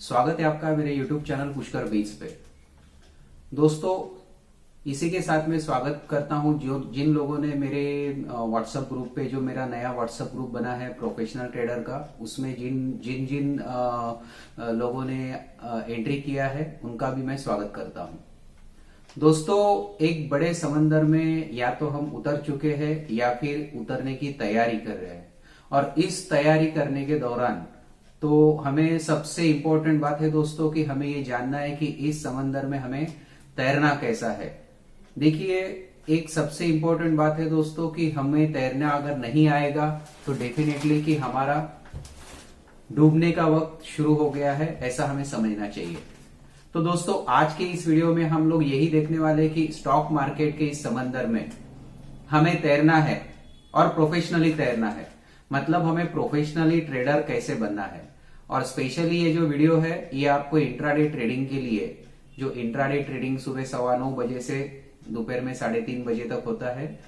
स्वागत है आपका मेरे YouTube चैनल पुष्कर बीच पे। दोस्तों, इसी के साथ मैं स्वागत करता हूं जो जिन लोगों ने मेरे व्हाट्सएप ग्रुप पे, जो मेरा नया व्हाट्सएप ग्रुप बना है प्रोफेशनल ट्रेडर का, उसमें जिन जिन जिन लोगों ने एंट्री किया है उनका भी मैं स्वागत करता हूं। दोस्तों, एक बड़े समंदर में या तो हम उतर चुके हैं या फिर उतरने की तैयारी कर रहे हैं, और इस तैयारी करने के दौरान तो हमें सबसे इंपॉर्टेंट बात है दोस्तों कि हमें ये जानना है कि इस समंदर में हमें तैरना कैसा है। देखिए, एक सबसे इंपॉर्टेंट बात है दोस्तों कि हमें तैरना अगर नहीं आएगा तो डेफिनेटली कि हमारा डूबने का वक्त शुरू हो गया है, ऐसा हमें समझना चाहिए। तो दोस्तों, आज के इस वीडियो में हम लोग यही देखने वाले हैं कि स्टॉक मार्केट के इस समंदर में हमें तैरना है और प्रोफेशनली तैरना है। मतलब हमें प्रोफेशनली ट्रेडर कैसे बनना है। और स्पेशली ये जो वीडियो है ये आपको इंट्राडे ट्रेडिंग के लिए, जो इंट्राडे ट्रेडिंग सुबह 9:15 बजे से दोपहर में 3:30 बजे तक होता है,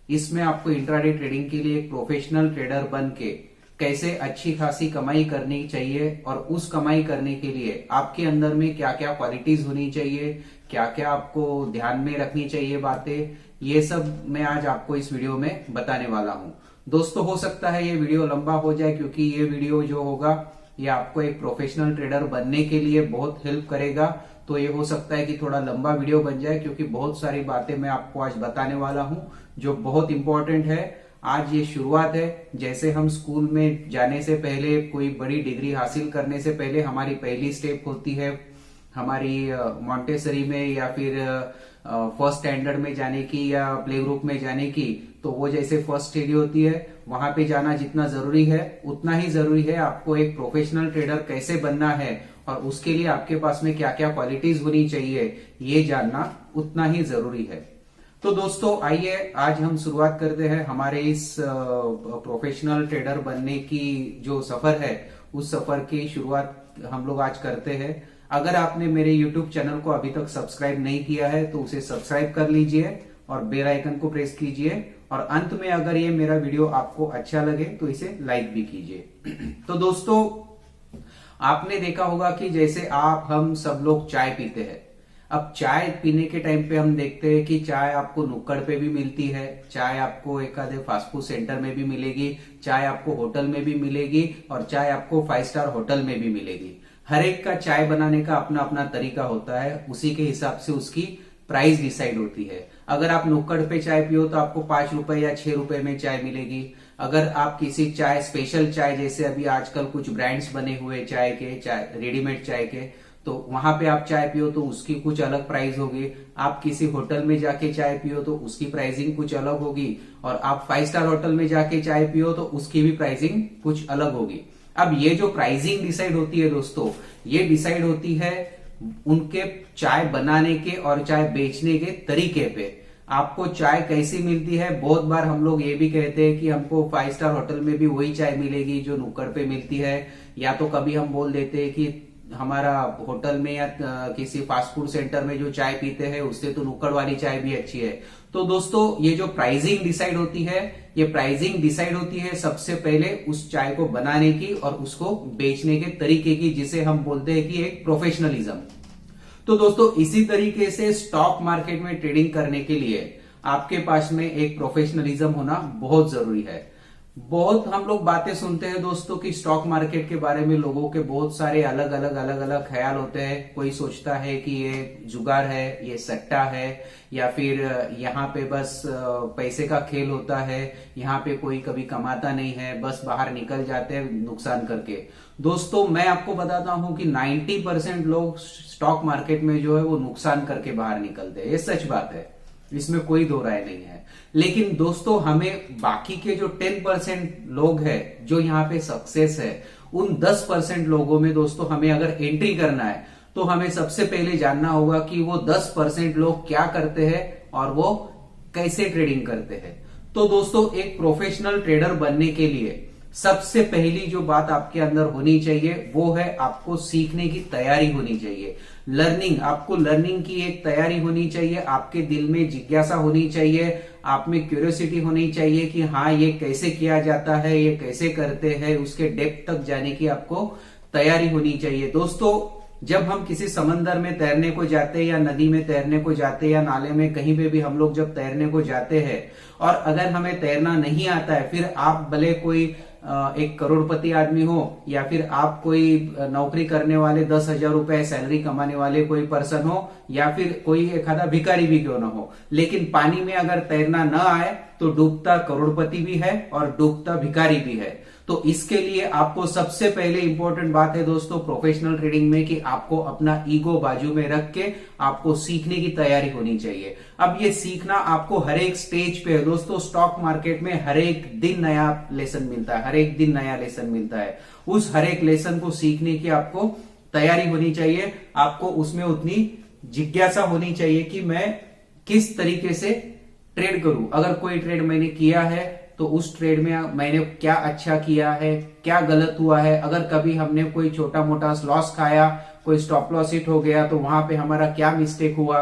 इसमें आपको इंट्राडे ट्रेडिंग के लिए एक प्रोफेशनल ट्रेडर बन के कैसे अच्छी खासी कमाई करनी चाहिए, और उस कमाई करने के लिए आपके अंदर में क्या क्या क्वालिटीज होनी चाहिए, क्या क्या आपको ध्यान में रखनी चाहिए बातें, ये सब मैं आज आपको इस वीडियो में बताने वाला हूं। दोस्तों, हो सकता है ये वीडियो लंबा हो जाए, क्योंकि ये वीडियो जो होगा ये आपको एक प्रोफेशनल ट्रेडर बनने के लिए बहुत हेल्प करेगा। तो ये हो सकता है कि थोड़ा लंबा वीडियो बन जाए, क्योंकि बहुत सारी बातें मैं आपको आज बताने वाला हूं जो बहुत इंपॉर्टेंट है। आज ये शुरुआत है। जैसे हम स्कूल में जाने से पहले, कोई बड़ी डिग्री हासिल करने से पहले हमारी पहली स्टेप होती है हमारी मॉन्टेसरी में या फिर फर्स्ट स्टैंडर्ड में जाने की या प्ले ग्रुप में जाने की, तो वो जैसे फर्स्ट स्टेज होती है, वहां पे जाना जितना जरूरी है उतना ही जरूरी है आपको एक प्रोफेशनल ट्रेडर कैसे बनना है, और उसके लिए आपके पास में क्या क्या क्वालिटीज होनी चाहिए ये जानना उतना ही जरूरी है। तो दोस्तों, आइए आज हम शुरुआत करते हैं हमारे इस प्रोफेशनल ट्रेडर बनने की जो सफर है, उस सफर की शुरुआत हम लोग आज करते हैं। अगर आपने मेरे YouTube चैनल को अभी तक सब्सक्राइब नहीं किया है तो उसे सब्सक्राइब कर लीजिए और बेल आइकन को प्रेस कीजिए, और अंत में अगर ये मेरा वीडियो आपको अच्छा लगे तो इसे लाइक भी कीजिए। तो दोस्तों, आपने देखा होगा कि जैसे हम सब लोग चाय पीते हैं। अब चाय पीने के टाइम पे हम देखते हैं कि चाय आपको नुक्कड़ पे भी मिलती है, चाय आपको एक आधे फास्ट फूड सेंटर में भी मिलेगी, चाय आपको होटल में भी मिलेगी, और चाय आपको 5 स्टार होटल में भी मिलेगी। हर एक का चाय बनाने का अपना अपना तरीका होता है, उसी के हिसाब से उसकी प्राइस डिसाइड होती है। अगर आप नुक्कड़ पे चाय पियो तो आपको 5 रुपए या 6 रुपए में चाय मिलेगी। अगर आप किसी चाय, स्पेशल चाय, जैसे अभी आजकल कुछ ब्रांड्स बने हुए चाय के, चाय रेडीमेड चाय के, तो वहां पे आप चाय पियो तो उसकी कुछ अलग प्राइस होगी। आप किसी होटल में जाके चाय पियो तो उसकी प्राइसिंग कुछ अलग होगी, और आप 5 स्टार होटल में जाके चाय पियो तो उसकी भी प्राइसिंग कुछ अलग होगी। अब ये जो प्राइसिंग डिसाइड होती है दोस्तों, ये डिसाइड होती है उनके चाय बनाने के और चाय बेचने के तरीके पे। आपको चाय कैसी मिलती है, बहुत बार हम लोग ये भी कहते हैं कि हमको 5 स्टार होटल में भी वही चाय मिलेगी जो नुक्कड़ पे मिलती है, या तो कभी हम बोल देते हैं कि हमारा होटल में या किसी फास्ट फूड सेंटर में जो चाय पीते हैं उससे तो नुक्कड़ वाली चाय भी अच्छी है। तो दोस्तों, ये जो प्राइसिंग डिसाइड होती है, ये प्राइसिंग डिसाइड होती है सबसे पहले उस चाय को बनाने की और उसको बेचने के तरीके की, जिसे हम बोलते हैं कि एक प्रोफेशनलिज्म। तो दोस्तों, इसी तरीके से स्टॉक मार्केट में ट्रेडिंग करने के लिए आपके पास में एक प्रोफेशनलिज्म होना बहुत जरूरी है। बहुत हम लोग बातें सुनते हैं दोस्तों कि स्टॉक मार्केट के बारे में लोगों के बहुत सारे अलग अलग ख्याल होते हैं। कोई सोचता है कि ये जुगाड़ है, ये सट्टा है, या फिर यहाँ पे बस पैसे का खेल होता है, यहाँ पे कोई कभी कमाता नहीं है, बस बाहर निकल जाते हैं नुकसान करके। दोस्तों, मैं आपको बताता हूं कि 90% लोग स्टॉक मार्केट में जो है वो नुकसान करके बाहर निकलते हैं। ये सच बात है, इसमें कोई दो राय नहीं है। लेकिन दोस्तों, हमें बाकी के जो 10% लोग हैं जो यहाँ पे सक्सेस है, उन 10% लोगों में दोस्तों हमें अगर एंट्री करना है तो हमें सबसे पहले जानना होगा कि वो 10% लोग क्या करते हैं और वो कैसे ट्रेडिंग करते हैं। तो दोस्तों, एक प्रोफेशनल ट्रेडर बनने के लिए सबसे पहली जो बात आपके अंदर होनी चाहिए वो है आपको सीखने की तैयारी होनी चाहिए। लर्निंग, आपको लर्निंग की एक तैयारी होनी चाहिए, आपके दिल में जिज्ञासा होनी चाहिए, आप में क्यूरियोसिटी होनी चाहिए कि हाँ, ये कैसे किया जाता है, ये कैसे करते हैं, उसके डेप्थ तक जाने की आपको तैयारी होनी चाहिए। दोस्तों, जब हम किसी समंदर में तैरने को जाते हैं या नदी में तैरने को जाते हैं या नाले में कहीं पे भी हम लोग जब तैरने को जाते हैं और अगर हमें तैरना नहीं आता है, फिर आप भले कोई एक करोड़पति आदमी हो या फिर आप कोई नौकरी करने वाले 10,000 रुपए सैलरी कमाने वाले कोई पर्सन हो या फिर कोई एक आधा भिखारी भी क्यों ना हो, लेकिन पानी में अगर तैरना न आए तो डूबता करोड़पति भी है और डूबता भिखारी भी है। तो इसके लिए आपको सबसे पहले इंपॉर्टेंट बात है दोस्तों प्रोफेशनल ट्रेडिंग में कि आपको अपना ईगो बाजू में रख के आपको सीखने की तैयारी होनी चाहिए। अब ये सीखना आपको हर एक स्टेज पे है दोस्तों। स्टॉक मार्केट में हर एक दिन नया लेसन मिलता है, हर एक दिन नया लेसन मिलता है। उस हर एक लेसन को सीखने की आपको तैयारी होनी चाहिए, आपको उसमें उतनी जिज्ञासा होनी चाहिए कि मैं किस तरीके से ट्रेड करूं। अगर कोई ट्रेड मैंने किया है तो उस ट्रेड में मैंने क्या अच्छा किया है, क्या गलत हुआ है। अगर कभी हमने कोई छोटा मोटा लॉस खाया, कोई स्टॉप लॉस हिट हो गया तो वहां पे हमारा क्या मिस्टेक हुआ,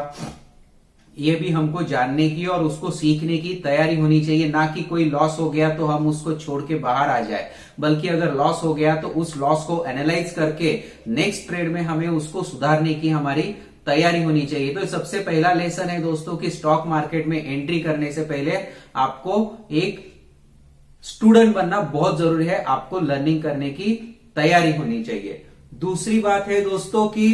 ये भी हमको जानने की और उसको सीखने की तैयारी होनी चाहिए। ना कि कोई लॉस हो गया तो हम उसको छोड़ के बाहर आ जाए, बल्कि अगर लॉस हो गया तो उस लॉस को एनालाइज करके नेक्स्ट ट्रेड में हमें उसको सुधारने की हमारी तैयारी होनी चाहिए। तो सबसे पहला लेसन है दोस्तों कि स्टॉक मार्केट में एंट्री करने से पहले आपको एक स्टूडेंट बनना बहुत जरूरी है, आपको लर्निंग करने की तैयारी होनी चाहिए। दूसरी बात है दोस्तों कि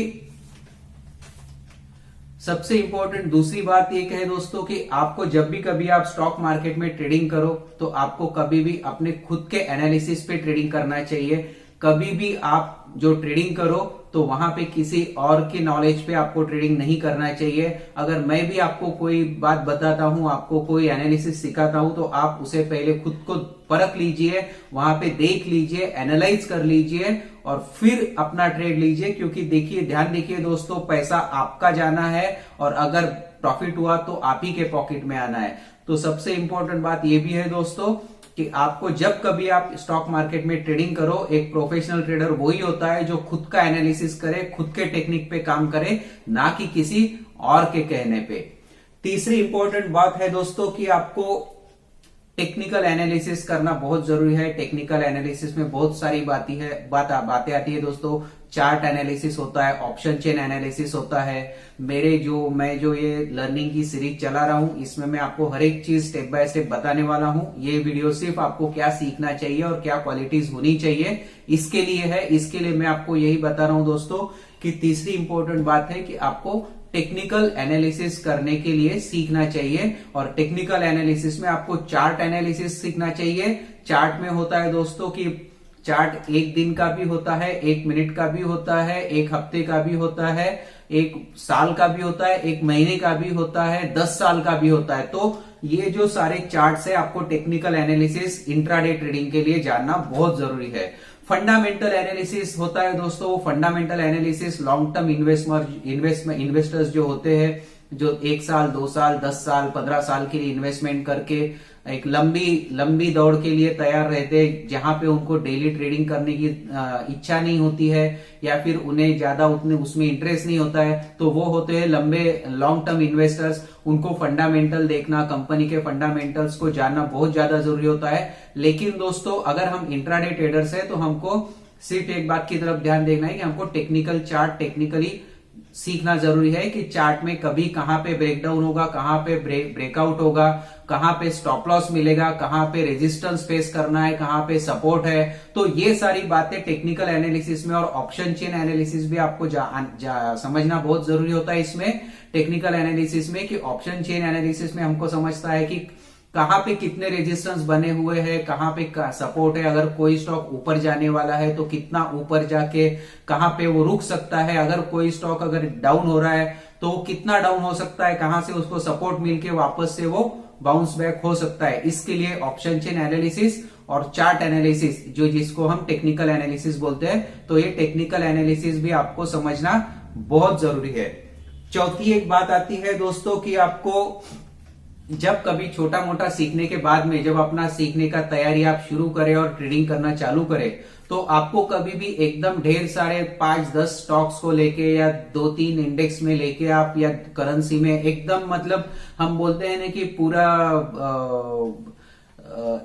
सबसे इंपॉर्टेंट दूसरी बात एक है दोस्तों कि आपको जब भी कभी आप स्टॉक मार्केट में ट्रेडिंग करो तो आपको कभी भी अपने खुद के एनालिसिस पे ट्रेडिंग करना चाहिए। कभी भी आप जो ट्रेडिंग करो तो वहां पे किसी और के नॉलेज पे आपको ट्रेडिंग नहीं करना चाहिए। अगर मैं भी आपको कोई बात बताता हूं, आपको कोई एनालिसिस सिखाता हूं तो आप उसे पहले खुद को परख लीजिए, वहां पे देख लीजिए, एनालाइज कर लीजिए और फिर अपना ट्रेड लीजिए। क्योंकि देखिए, ध्यान देखिए दोस्तों, पैसा आपका जाना है और अगर प्रॉफिट हुआ तो आप ही के पॉकेट में आना है। तो सबसे इंपॉर्टेंट बात यह भी है दोस्तों कि आपको जब कभी आप स्टॉक मार्केट में ट्रेडिंग करो, एक प्रोफेशनल ट्रेडर वही होता है जो खुद का एनालिसिस करे, खुद के टेक्निक पे काम करे, ना कि किसी और के कहने पे। तीसरी इंपॉर्टेंट बात है दोस्तों कि आपको टेक्निकल एनालिसिस करना बहुत जरूरी है। टेक्निकल एनालिसिस में बहुत सारी बातें आती है दोस्तों। चार्ट एनालिसिस होता है, ऑप्शन चेन एनालिसिस होता है। मैं जो ये लर्निंग की सीरीज चला रहा हूं इसमें मैं आपको हर एक चीज स्टेप बाय स्टेप बताने वाला हूं। ये वीडियो सिर्फ आपको क्या सीखना चाहिए और क्या क्वालिटीज होनी चाहिए इसके लिए है। इसके लिए मैं आपको यही बता रहा हूं दोस्तों कि तीसरी इंपॉर्टेंट बात है कि आपको टेक्निकल एनालिसिस करने के लिए सीखना चाहिए। और टेक्निकल एनालिसिस में आपको चार्ट एनालिसिस सीखना चाहिए। चार्ट में होता है दोस्तों कि चार्ट एक दिन का भी होता है, एक मिनट का भी होता है, एक हफ्ते का भी होता है, एक साल का भी होता है, एक महीने का भी होता है, 10 साल का भी होता है। तो ये जो सारे चार्ट्स है आपको टेक्निकल एनालिसिस इंट्राडे ट्रेडिंग के लिए जानना बहुत जरूरी है। फंडामेंटल एनालिसिस होता है दोस्तों। Fundamental analysis long term investors जो होते हैं, जो 1 साल 2 साल 10 साल 15 साल के लिए इन्वेस्टमेंट करके एक लंबी दौड़ के लिए तैयार रहते हैं, जहां पे उनको डेली ट्रेडिंग करने की इच्छा नहीं होती है या फिर उन्हें ज्यादा उतने उसमें इंटरेस्ट नहीं होता है, तो वो होते हैं लॉन्ग टर्म इन्वेस्टर्स। उनको फंडामेंटल देखना, कंपनी के फंडामेंटल्स को जानना बहुत ज्यादा जरूरी होता है। लेकिन दोस्तों अगर हम इंट्राडे ट्रेडर्स है तो हमको सिर्फ एक बात की तरफ ध्यान देना है कि हमको टेक्निकल चार्ट टेक्निकली सीखना जरूरी है कि चार्ट में कभी कहां पे ब्रेकडाउन होगा, कहां पे ब्रेकआउट होगा, कहां पे स्टॉप लॉस मिलेगा, कहां पे रेजिस्टेंस फेस करना है, कहां पे सपोर्ट है। तो ये सारी बातें टेक्निकल एनालिसिस में और ऑप्शन चेन एनालिसिस भी आपको समझना बहुत जरूरी होता है। इसमें टेक्निकल एनालिसिस में कि ऑप्शन चेन एनालिसिस में हमको समझता है कि कहां पे कितने रेजिस्टेंस बने हुए हैं, कहां पे सपोर्ट है। अगर कोई स्टॉक ऊपर जाने वाला है तो कितना ऊपर जाके कहां पे वो रुक सकता है। अगर कोई स्टॉक अगर डाउन हो रहा है तो कितना डाउन हो सकता है, कहां से उसको सपोर्ट मिलके वापस से वो बाउंस बैक हो सकता है। इसके लिए ऑप्शन चेन एनालिसिस और चार्ट एनालिसिस जिसको हम टेक्निकल एनालिसिस बोलते हैं, तो ये टेक्निकल एनालिसिस भी आपको समझना बहुत जरूरी है। चौथी एक बात आती है दोस्तों कि आपको जब कभी छोटा मोटा सीखने के बाद में जब अपना सीखने का तैयारी आप शुरू करें और ट्रेडिंग करना चालू करें, तो आपको कभी भी एकदम ढेर सारे 5-10 स्टॉक्स को लेके या 2-3 इंडेक्स में लेके आप या करेंसी में एकदम मतलब हम बोलते हैं ना कि पूरा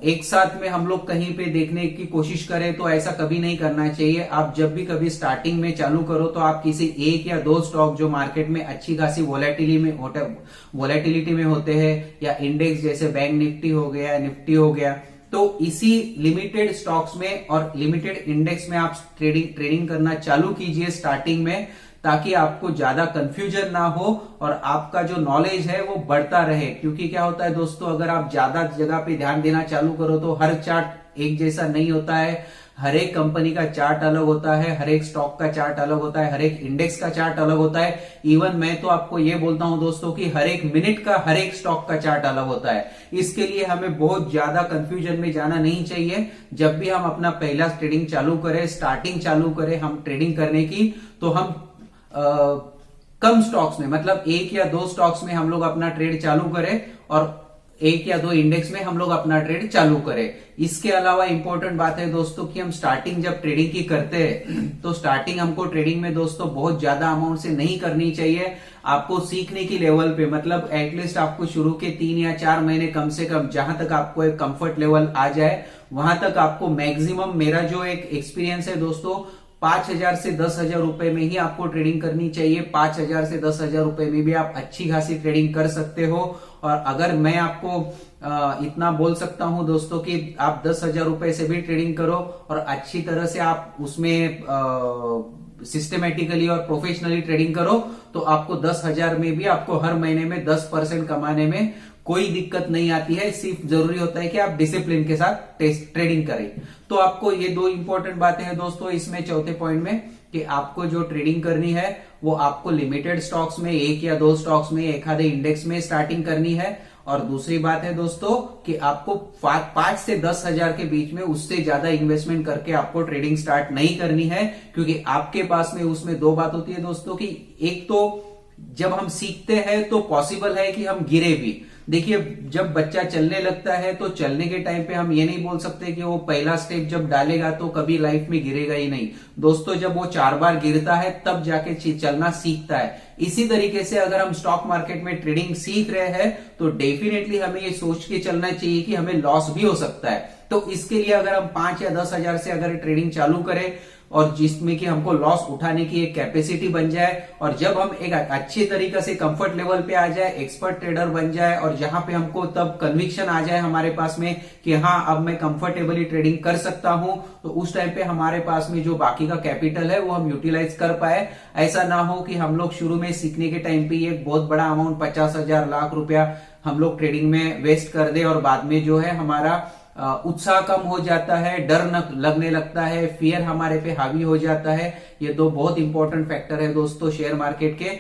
एक साथ में हम लोग कहीं पे देखने की कोशिश करें तो ऐसा कभी नहीं करना चाहिए। आप जब भी कभी स्टार्टिंग में चालू करो तो आप किसी एक या दो स्टॉक जो मार्केट में अच्छी खासी वोलेटिलिटी में होते हैं, या इंडेक्स जैसे बैंक निफ्टी हो गया, निफ्टी हो गया, तो इसी लिमिटेड स्टॉक्स में और लिमिटेड इंडेक्स में आप ट्रेडिंग करना चालू कीजिए स्टार्टिंग में, ताकि आपको ज्यादा कंफ्यूजन ना हो और आपका जो नॉलेज है वो बढ़ता रहे। क्योंकि क्या होता है दोस्तों, अगर आप ज्यादा जगह पे ध्यान देना चालू करो तो हर चार्ट एक जैसा नहीं होता है, हर एक कंपनी का चार्ट अलग होता है, हर एक स्टॉक का चार्ट अलग होता है, हर एक इंडेक्स का चार्ट अलग होता है। इवन मैं तो आपको ये बोलता हूं दोस्तों कि हर एक मिनट का हर एक स्टॉक का चार्ट अलग होता है। इसके लिए हमें बहुत ज्यादा कंफ्यूजन में जाना नहीं चाहिए। जब भी हम अपना पहला ट्रेडिंग चालू करें, स्टार्टिंग चालू करें हम ट्रेडिंग करने की, तो हम कम स्टॉक्स में, मतलब एक या दो स्टॉक्स में हम लोग अपना ट्रेड चालू करें और एक या दो इंडेक्स में हम लोग अपना ट्रेड चालू करें। इसके अलावा इंपॉर्टेंट बात है दोस्तों कि हम स्टार्टिंग जब ट्रेडिंग की करते हैं तो स्टार्टिंग हमको ट्रेडिंग में दोस्तों बहुत ज्यादा अमाउंट से नहीं करनी चाहिए। आपको सीखने की लेवल पे, मतलब एटलीस्ट आपको शुरू के 3 या 4 महीने कम से कम, जहां तक आपको एक कंफर्ट लेवल आ जाए वहां तक आपको मैक्सिमम, मेरा जो एक एक्सपीरियंस है दोस्तों, 5,000 से 10,000 रुपए में ही आपको ट्रेडिंग करनी चाहिए। 5,000 से 10,000 रुपए में भी आप अच्छी खासी ट्रेडिंग कर सकते हो। और अगर मैं आपको इतना बोल सकता हूं दोस्तों कि आप 10,000 रुपए से भी ट्रेडिंग करो और अच्छी तरह से आप उसमें सिस्टमेटिकली और प्रोफेशनली ट्रेडिंग करो, तो आपको 10,000 में भी आपको हर महीने में 10% कमाने में कोई दिक्कत नहीं आती है। सिर्फ जरूरी होता है कि आप डिसिप्लिन के साथ ट्रेडिंग करें। तो आपको ये दो इंपॉर्टेंट बातें हैं दोस्तों इसमें, चौथे पॉइंट में, कि आपको जो ट्रेडिंग करनी है वो आपको लिमिटेड स्टॉक्स में, एक या दो स्टॉक्स में, एक आधे इंडेक्स में स्टार्टिंग करनी है। और दूसरी बात है दोस्तों कि आपको 5 से 10,000 के बीच में, उससे ज्यादा इन्वेस्टमेंट करके आपको ट्रेडिंग स्टार्ट नहीं करनी है। क्योंकि आपके पास में उसमें दो बात होती है दोस्तों कि एक तो जब हम सीखते हैं तो पॉसिबल है कि हम गिरे भी। देखिए, जब बच्चा चलने लगता है तो चलने के टाइम पे हम ये नहीं बोल सकते कि वो पहला स्टेप जब डालेगा तो कभी लाइफ में गिरेगा ही नहीं। दोस्तों, जब वो 4 बार गिरता है तब जाके चलना सीखता है। इसी तरीके से अगर हम स्टॉक मार्केट में ट्रेडिंग सीख रहे हैं तो डेफिनेटली हमें ये सोच के चलना चाहिए कि हमें लॉस भी हो सकता है। तो इसके लिए अगर हम 5 या 10,000 से अगर ट्रेडिंग चालू करें और जिसमें कि हमको लॉस उठाने की एक कैपेसिटी बन जाए, और जब हम एक अच्छे तरीके से कंफर्ट लेवल पे आ जाए, एक्सपर्ट ट्रेडर बन जाए, और जहां पे हमको तब कन्विक्शन आ जाए हमारे पास में कि हाँ अब मैं कंफर्टेबली ट्रेडिंग कर सकता हूं, तो उस टाइम पे हमारे पास में जो बाकी का कैपिटल है वो हम यूटिलाइज कर पाए। ऐसा ना हो कि हम लोग शुरू में सीखने के टाइम पे एक बहुत बड़ा अमाउंट 50,000 लाख रुपया हम लोग ट्रेडिंग में वेस्ट कर दे और बाद में जो है हमारा उत्साह कम हो जाता है, डर न लगने लगता है, फियर हमारे पे हावी हो जाता है। ये दो बहुत इंपॉर्टेंट फैक्टर है दोस्तों शेयर मार्केट के,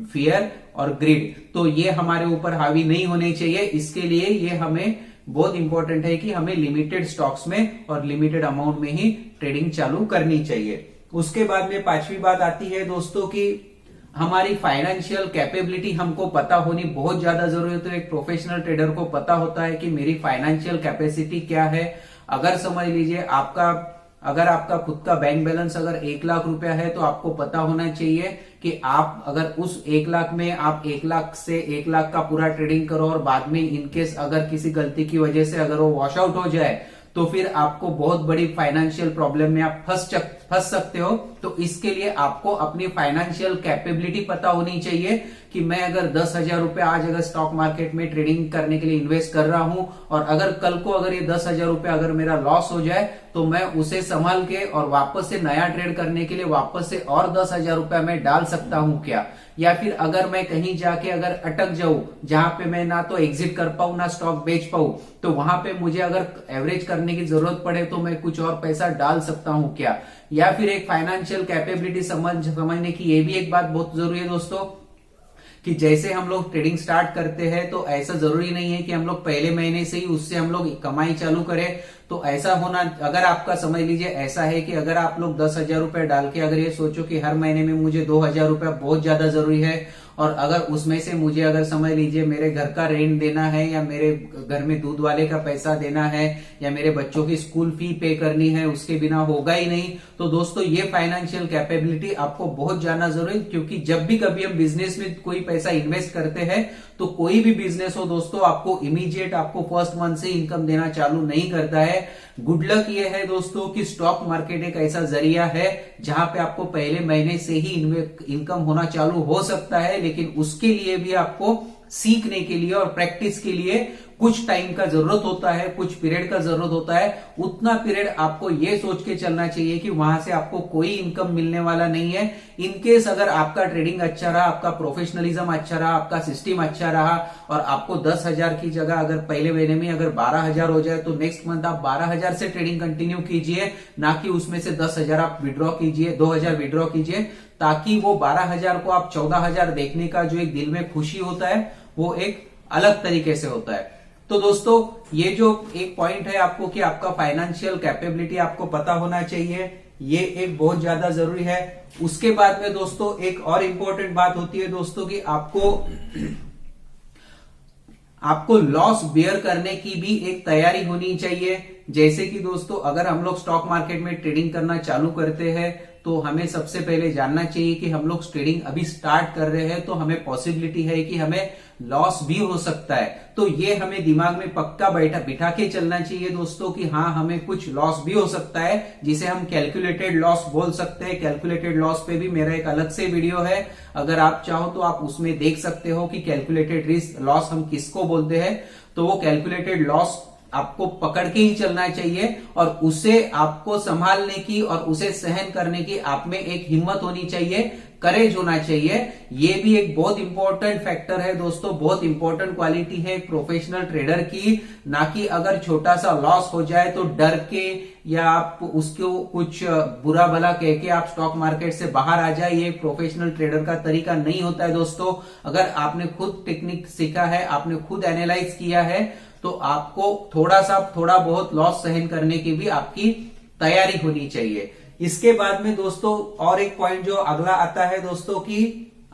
फियर और ग्रिड। तो ये हमारे ऊपर हावी नहीं होने चाहिए। इसके लिए ये हमें बहुत इंपॉर्टेंट है कि हमें लिमिटेड स्टॉक्स में और लिमिटेड अमाउंट में ही ट्रेडिंग चालू करनी चाहिए। उसके बाद में 5वीं बात आती है दोस्तों की हमारी फाइनेंशियल कैपेबिलिटी हमको पता होनी बहुत ज्यादा जरूरी है। तो एक प्रोफेशनल ट्रेडर को पता होता है कि मेरी फाइनेंशियल कैपेसिटी क्या है। अगर समझ लीजिए अगर आपका खुद का बैंक बैलेंस अगर 1 लाख रुपया है तो आपको पता होना चाहिए कि आप अगर उस 1 लाख में आप 1 लाख से 1 लाख का पूरा ट्रेडिंग करो और बाद में इनकेस अगर किसी गलती की वजह से अगर वो वॉश आउट हो जाए तो फिर आपको बहुत बड़ी फाइनेंशियल प्रॉब्लम में आप फंस सकते हो। तो इसके लिए आपको अपनी फाइनेंशियल कैपेबिलिटी पता होनी चाहिए कि मैं अगर 10,000 रुपए आज अगर स्टॉक मार्केट में ट्रेडिंग करने के लिए इन्वेस्ट कर रहा हूं और अगर कल को अगर ये 10,000 रुपए अगर मेरा लॉस हो जाए तो मैं उसे संभाल के और वापस से नया ट्रेड करने के लिए वापस से और 10,000 रुपया मैं डाल सकता हूं क्या। या फिर अगर मैं कहीं जाके अगर अटक जाऊं जहां पे मैं ना तो एग्जिट कर पाऊं ना स्टॉक बेच पाऊं, तो वहां पे मुझे अगर एवरेज करने की जरूरत पड़े तो मैं कुछ और पैसा डाल सकता हूं क्या। या फिर एक फाइनेंशियल कैपेबिलिटी समझने की ये भी एक बात बहुत जरूरी है दोस्तों कि जैसे हम लोग ट्रेडिंग स्टार्ट करते हैं तो ऐसा जरूरी नहीं है कि हम लोग पहले महीने से ही उससे हम लोग कमाई चालू करें। तो ऐसा होना, अगर आपका समझ लीजिए ऐसा है कि अगर आप लोग 10,000 रुपए डाल के अगर ये सोचो कि हर महीने में मुझे 2,000 रुपया बहुत ज्यादा जरूरी है और अगर उसमें से मुझे अगर समझ लीजिए मेरे घर का रेंट देना है, या मेरे घर में दूध वाले का पैसा देना है, या मेरे बच्चों की स्कूल फी पे करनी है, उसके बिना होगा ही नहीं। तो दोस्तों ये फाइनेंशियल कैपेबिलिटी आपको बहुत जानना जरूरी है, क्योंकि जब भी कभी हम बिजनेस में कोई पैसा इन्वेस्ट करते हैं तो कोई भी बिजनेस हो दोस्तों, आपको इमीडिएट आपको फर्स्ट मंथ से इनकम देना चालू नहीं करता है। गुड लक ये है दोस्तों कि स्टॉक मार्केट एक ऐसा जरिया है जहां पे आपको पहले महीने से ही इनकम होना चालू हो सकता है, लेकिन उसके लिए भी आपको सीखने के लिए और प्रैक्टिस के लिए कुछ टाइम का जरूरत होता है, कुछ पीरियड का जरूरत होता है। उतना पीरियड आपको ये सोच के चलना चाहिए कि वहां से आपको कोई इनकम मिलने वाला नहीं है। इनकेस अगर आपका ट्रेडिंग अच्छा रहा, आपका प्रोफेशनलिज्म अच्छा रहा, आपका सिस्टम अच्छा रहा और आपको 10,000 की जगह अगर पहले महीने में अगर 12,000 हो जाए तो नेक्स्ट मंथ आप 12,000 से ट्रेडिंग कंटिन्यू कीजिए, ना कि उसमें से 10,000 आप विड्रॉ कीजिए, 2,000 विड्रॉ कीजिए, ताकि वो 12,000 को आप 14,000 देखने का जो एक दिल में खुशी होता है वो एक अलग तरीके से होता है। तो दोस्तों ये जो एक पॉइंट है आपको कि आपका फाइनेंशियल कैपेबिलिटी आपको पता होना चाहिए, ये एक बहुत ज्यादा जरूरी है। उसके बाद में दोस्तों एक और इंपॉर्टेंट बात होती है दोस्तों कि आपको लॉस बेयर करने की भी एक तैयारी होनी चाहिए। जैसे कि दोस्तों अगर हम लोग स्टॉक मार्केट में ट्रेडिंग करना चालू करते हैं तो हमें सबसे पहले जानना चाहिए कि हम लोग ट्रेडिंग अभी स्टार्ट कर रहे हैं तो हमें पॉसिबिलिटी है कि हमें लॉस भी हो सकता है। तो ये हमें दिमाग में पक्का बिठा के चलना चाहिए दोस्तों कि हाँ हमें कुछ लॉस भी हो सकता है, जिसे हम कैलकुलेटेड लॉस बोल सकते हैं। कैलकुलेटेड लॉस पे भी मेरा एक अलग से वीडियो है, अगर आप चाहो तो आप उसमें देख सकते हो कि कैलकुलेटेड रिस्क लॉस हम किसको बोलते हैं। तो वो कैलकुलेटेड लॉस आपको पकड़ के ही चलना चाहिए और उसे आपको संभालने की और उसे सहन करने की आप में एक हिम्मत होनी चाहिए, करेज होना चाहिए। ये भी एक बहुत इंपॉर्टेंट फैक्टर है दोस्तों, बहुत इंपॉर्टेंट क्वालिटी है एक प्रोफेशनल ट्रेडर की। ना कि अगर छोटा सा लॉस हो जाए तो डर के या आप उसको कुछ बुरा भला कह के आप स्टॉक मार्केट से बाहर आ जाए, ये प्रोफेशनल ट्रेडर का तरीका नहीं होता है दोस्तों। अगर आपने खुद टेक्निक सीखा है, आपने खुद एनालाइज किया है, तो आपको थोड़ा बहुत लॉस सहन करने की भी आपकी तैयारी होनी चाहिए। इसके बाद में दोस्तों और एक पॉइंट जो अगला आता है दोस्तों कि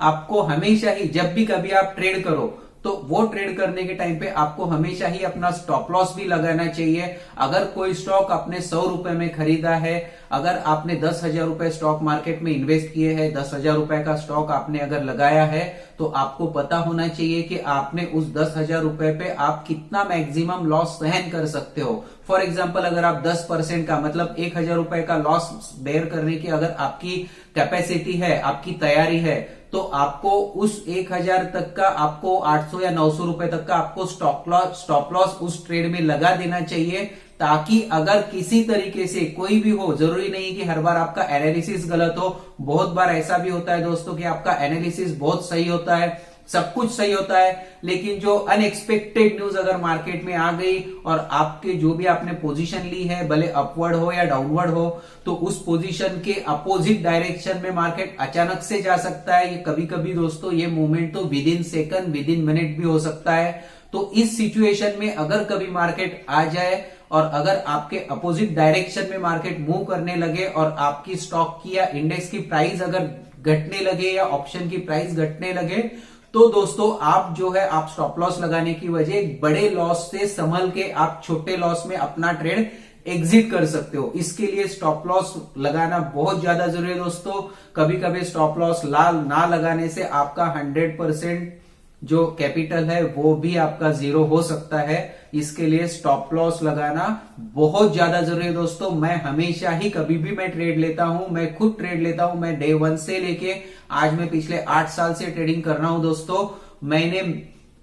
आपको हमेशा ही जब भी कभी आप ट्रेड करो तो वो ट्रेड करने के टाइम पे आपको हमेशा ही अपना स्टॉप लॉस भी लगाना चाहिए। अगर कोई स्टॉक आपने 100 रुपए में खरीदा है, अगर आपने 10,000 रुपए स्टॉक मार्केट में इन्वेस्ट किए हैं, 10,000 रुपए का स्टॉक आपने अगर लगाया है, तो आपको पता होना चाहिए कि आपने उस 10,000 रुपए पे आप कितना मैक्सिमम लॉस सहन कर सकते हो। फॉर एग्जाम्पल अगर आप 10% का मतलब 1,000 रुपए का लॉस बेयर करने की अगर आपकी कैपेसिटी है, आपकी तैयारी है, तो आपको उस 1,000 तक का आपको 800 या 900 रुपए तक का आपको स्टॉप लॉस उस ट्रेड में लगा देना चाहिए, ताकि अगर किसी तरीके से कोई भी हो, जरूरी नहीं कि हर बार आपका एनालिसिस गलत हो, बहुत बार ऐसा भी होता है दोस्तों कि आपका एनालिसिस बहुत सही होता है, सब कुछ सही होता है, लेकिन जो अनएक्सपेक्टेड न्यूज अगर मार्केट में आ गई और आपके जो भी आपने पोजीशन ली है, भले अपवर्ड हो या डाउनवर्ड हो, तो उस पोजीशन के अपोजिट डायरेक्शन में मार्केट अचानक से जा सकता है। ये कभी कभी दोस्तों ये मूवमेंट तो with in second, with in minute भी हो सकता है। तो इस सिचुएशन में अगर कभी मार्केट आ जाए और अगर आपके अपोजिट डायरेक्शन में मार्केट मूव करने लगे और आपकी स्टॉक की या इंडेक्स की प्राइस अगर घटने लगे या ऑप्शन की प्राइस घटने लगे, तो दोस्तों आप जो है आप स्टॉप लॉस लगाने की वजह बड़े लॉस से संभल के आप छोटे लॉस में अपना ट्रेड एग्जिट कर सकते हो। इसके लिए स्टॉप लॉस लगाना बहुत ज्यादा जरूरी है दोस्तों। कभी कभी स्टॉप लॉस ना लगाने से आपका 100% जो कैपिटल है वो भी आपका जीरो हो सकता है। इसके लिए स्टॉप लॉस लगाना बहुत ज्यादा जरूरी है दोस्तों। मैं हमेशा ही कभी भी मैं ट्रेड लेता हूं, मैं खुद ट्रेड लेता हूं, मैं डे 1 से लेके आज मैं पिछले 8 साल से ट्रेडिंग कर रहा हूं दोस्तों। मैंने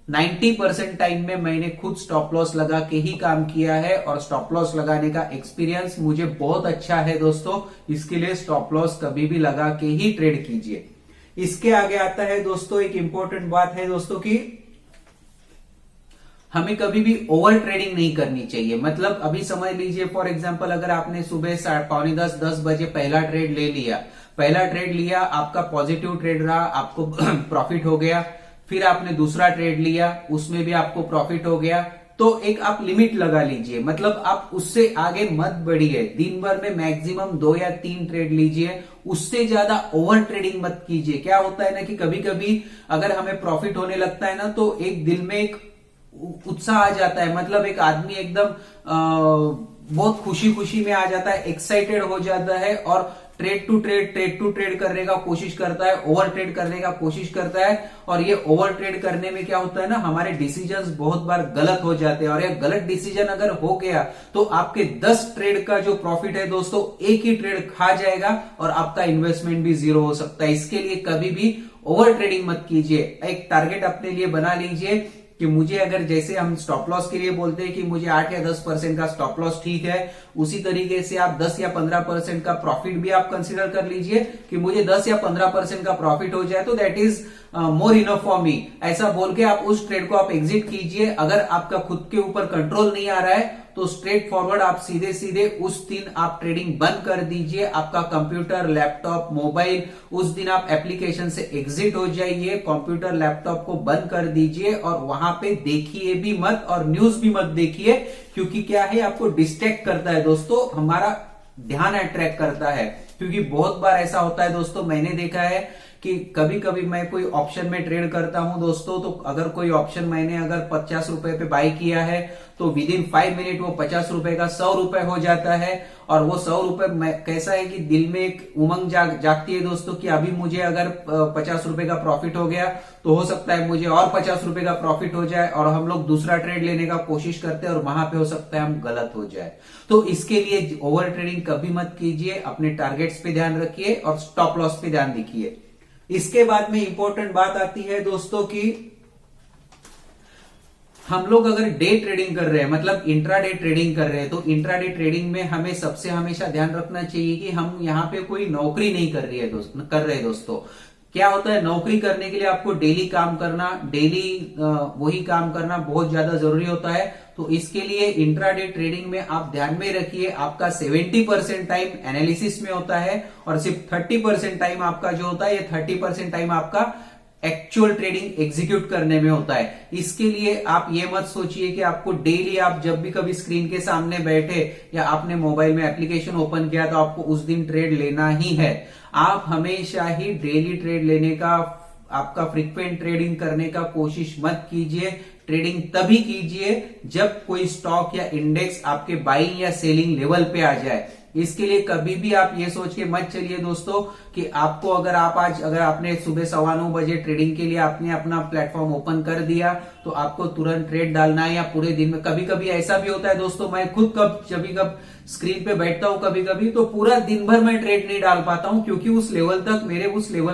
90% टाइम में मैंने खुद स्टॉप लॉस लगा के ही काम किया है और स्टॉप लॉस लगाने का एक्सपीरियंस मुझे बहुत अच्छा है दोस्तों। इसके लिए स्टॉप लॉस कभी भी लगा के ही ट्रेड कीजिए। इसके आगे आता है दोस्तों एक इंपॉर्टेंट बात है दोस्तों कि हमें कभी भी ओवर ट्रेडिंग नहीं करनी चाहिए। मतलब अभी समझ लीजिए फॉर एग्जांपल अगर आपने सुबह 9:45-10 बजे पहला ट्रेड लिया, आपका पॉजिटिव ट्रेड रहा, आपको प्रॉफिट हो गया। फिर आपने दूसरा ट्रेड लिया, उसमें भी आपको प्रॉफिट हो गया। तो एक आप लिमिट लगा लीजिए, मतलब आप उससे आगे मत बढ़िए। दिन भर में मैक्सिमम 2 या 3 ट्रेड लीजिए, उससे ज्यादा ओवर ट्रेडिंग मत कीजिए। क्या होता है ना कि कभी कभी अगर हमें प्रॉफिट होने लगता है ना, तो एक दिल में एक उत्साह आ जाता है, मतलब एक आदमी एकदम बहुत खुशी खुशी में आ जाता है, एक्साइटेड हो जाता है और ट्रेड टू ट्रेड करने का कोशिश करता है, ओवर ट्रेड करने का कोशिश करता है। और ये ओवर ट्रेड करने में क्या होता है ना, हमारे डिसीजंस बहुत बार गलत हो जाते हैं, और ये गलत डिसीजन अगर हो गया तो आपके 10 ट्रेड का जो प्रॉफिट है दोस्तों, एक ही ट्रेड खा जाएगा और आपका इन्वेस्टमेंट भी जीरो हो सकता है। इसके लिए कभी भी ओवर ट्रेडिंग मत कीजिए। एक टारगेट अपने लिए बना लीजिए कि मुझे, अगर जैसे हम स्टॉप लॉस के लिए बोलते हैं कि मुझे 8 या 10% का स्टॉप लॉस ठीक है, उसी तरीके से आप 10 या 15% का प्रॉफिट भी आप कंसीडर कर लीजिए कि मुझे 10 या 15% का प्रॉफिट हो जाए तो that is more enough for me. ऐसा बोल के आप उस ट्रेड को आप एग्जिट कीजिए। अगर आपका खुद के ऊपर कंट्रोल नहीं आ रहा है तो स्ट्रेट फॉरवर्ड आप सीधे सीधे उस दिन आप ट्रेडिंग बंद कर दीजिए। आपका कंप्यूटर, लैपटॉप, मोबाइल, उस दिन आप एप्लीकेशन से एग्जिट हो जाइए, कंप्यूटर लैपटॉप को बंद कर दीजिए और वहां पे देखिए भी मत और न्यूज भी मत देखिए, क्योंकि क्या है, आपको डिस्ट्रैक्ट करता है दोस्तों, हमारा ध्यान अट्रैक्ट करता है। क्योंकि बहुत बार ऐसा होता है दोस्तों, मैंने देखा है कि कभी कभी मैं कोई ऑप्शन में ट्रेड करता हूं दोस्तों, तो अगर कोई ऑप्शन मैंने अगर 50 रुपए पे बाय किया है तो विद इन 5 मिनट वो 50 रुपए का 100 रुपए हो जाता है। और वो 100 रुपए कैसा है कि दिल में एक उमंग जागती है दोस्तों कि अभी मुझे अगर 50 रुपए का प्रॉफिट हो गया तो हो सकता है मुझे और 50 रुपए का प्रॉफिट हो जाए, और हम लोग दूसरा ट्रेड लेने का कोशिश करते हैं और वहां पे हो सकता है हम गलत हो जाए। तो इसके लिए ओवर ट्रेडिंग कभी मत कीजिए, अपने टारगेट्स पे ध्यान रखिए और स्टॉप लॉस पे ध्यान रखिए। इसके बाद में इंपॉर्टेंट बात आती है दोस्तों कि हम लोग अगर डे ट्रेडिंग कर रहे हैं, मतलब इंट्राडे ट्रेडिंग कर रहे हैं, तो इंट्राडे ट्रेडिंग में हमें सबसे हमेशा ध्यान रखना चाहिए कि हम यहाँ पे कोई नौकरी नहीं कर रहे दोस्तों। क्या होता है, नौकरी करने के लिए आपको डेली काम करना, डेली वही काम करना बहुत ज्यादा जरूरी होता है। तो इसके लिए इंट्राडे ट्रेडिंग में आप ध्यान में रखिए, आपका 70% टाइम एनालिसिस में होता है और सिर्फ 30% टाइम आपका जो होता है, ये 30% टाइम आपका एक्चुअल ट्रेडिंग एग्जीक्यूट करने में होता है। इसके लिए आप ये मत सोचिए कि आपको डेली, आप जब भी कभी स्क्रीन के सामने बैठे या आपने मोबाइल में एप्लीकेशन ओपन किया तो आपको उस दिन ट्रेड लेना ही है। आप हमेशा ही डेली ट्रेड लेने का, आपका फ्रीक्वेंट ट्रेडिंग करने का कोशिश मत कीजिए। ट्रेडिंग तभी कीजिए जब कोई स्टॉक या इंडेक्स आपके बाइंग या सेलिंग लेवल पे आ जाए। इसके लिए कभी भी आप ये सोच के मत चलिए दोस्तों कि आपको अगर आपने सुबह 9:15 बजे ट्रेडिंग के लिए आपने अपना प्लेटफॉर्म ओपन कर दिया तो आपको तुरंत ट्रेड डालना है, या पूरे दिन में। कभी कभी ऐसा भी होता है दोस्तों, मैं खुद कब स्क्रीन पे बैठता हूं कभी कभी, तो पूरा दिन भर मैं ट्रेड नहीं डाल पाता हूं, क्योंकि उस लेवल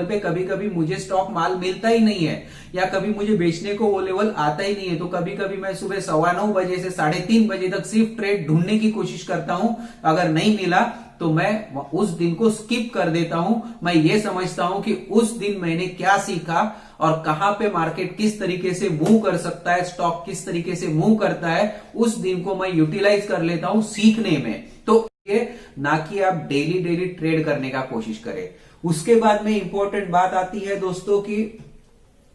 पे कभी कभी मुझे स्टॉक माल मिलता ही नहीं है, या कभी मुझे बेचने को वो लेवल आता ही नहीं है। तो कभी कभी मैं सुबह 9:15 बजे से 3:30 बजे तक सिर्फ ट्रेड ढूंढने की कोशिश करता हूं। अगर नहीं मिला तो मैं उस दिन को स्किप कर देता हूं। मैं ये समझता हूं कि उस दिन मैंने क्या सीखा और कहां पे मार्केट किस तरीके से मूव कर सकता है, स्टॉक किस तरीके से मूव करता है, उस दिन को मैं यूटिलाइज कर लेता हूं सीखने में। तो ये ना कि आप डेली ट्रेड करने का कोशिश करें। उसके बाद में इंपॉर्टेंट बात आती है दोस्तों की